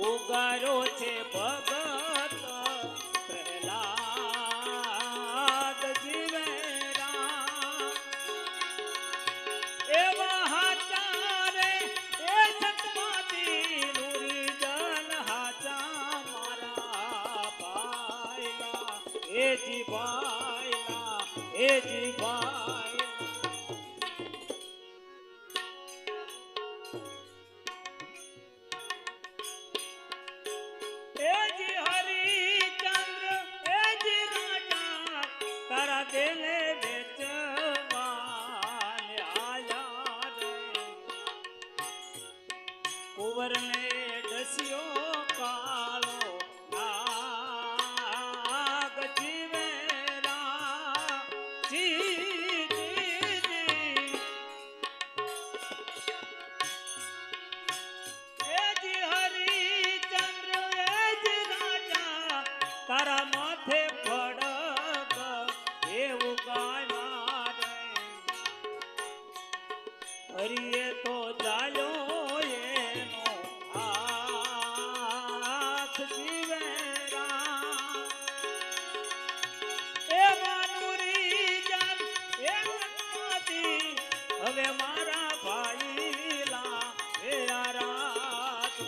ઉગારો છે ભગત પ્રહલાદ જીવેરા એવા હાચા રે એ સતમાતી નુરીજન હાચા મારા ભાઈલા એ જી ભાઈલા એ જી ભાઈ कुंवर ने दसियो कालो नाग जीवेरा जी हरिचंद्र राजा तारा माथे फड़क એવું કાય હરિએ તો ચાલ્યો હવે મારા ભાઈલા એ આરાધો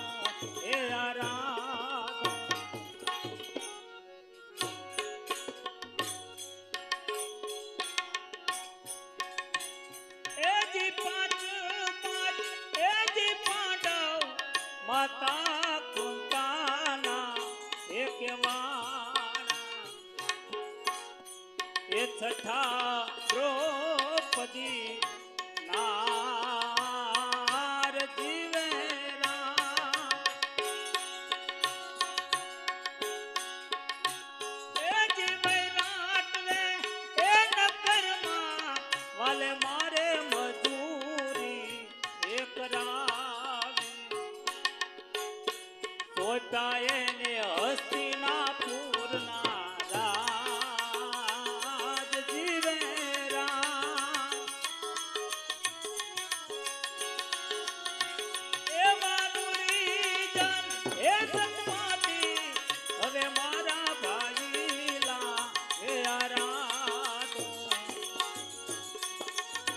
એ આરાધો એજી પાંચ એજી પાંડવ માતા કુંતાના એક વાણા એ છઠ્ઠા દ્રૌપદી नार जीवेरा ए जीवराट रे ए नकरमा वाले मारे मजूरी एक रावे सोटाए ने हस्तिनापुर ना राज जीवेरा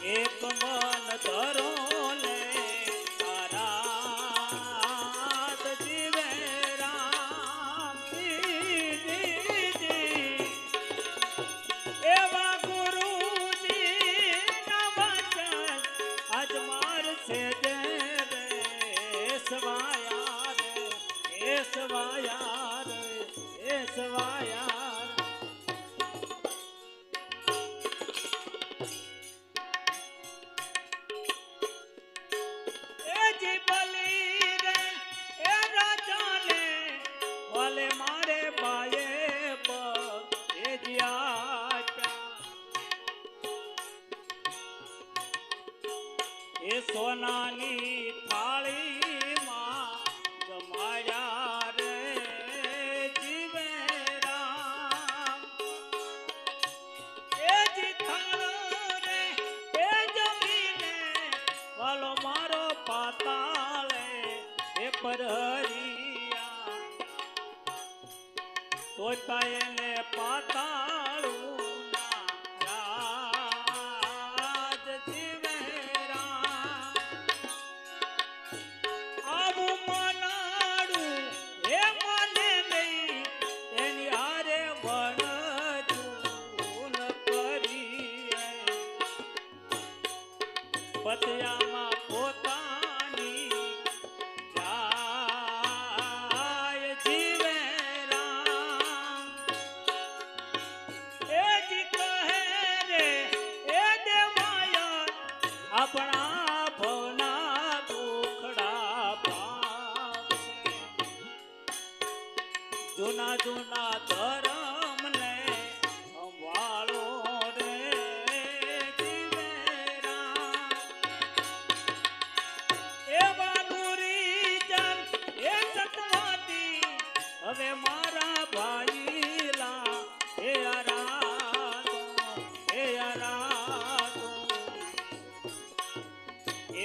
एक मन धरो ले आराध जीवेरा एवा गुरुजी ना वचन आज मार से दे रे सवाया रे ए सवाया रे ए सवाया मारे बाये ए सोनानी थाली मां जमाया रे जीवेरा ए जी थालो रे ए जमीने वालो मारो पाताले ए परहरिया तोताए ने पाताळू પતિયામાં પોતાની જાત જૂના જૂના ધર્મ ને સંભાળો રે જીવેરા એવા નુરીજન એ સતવાતી હવે મારા ભાઈલા એ આરાધો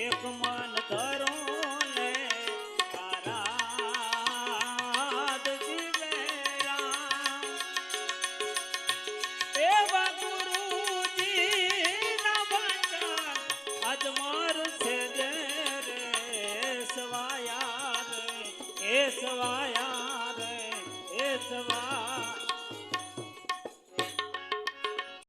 એક મન ધરો ને આરાધ જીવેરા એવા ગુરુજી ના વચન આજ મારું છે જે રે સવાયા રે એ સવાયા રે એ સવાયા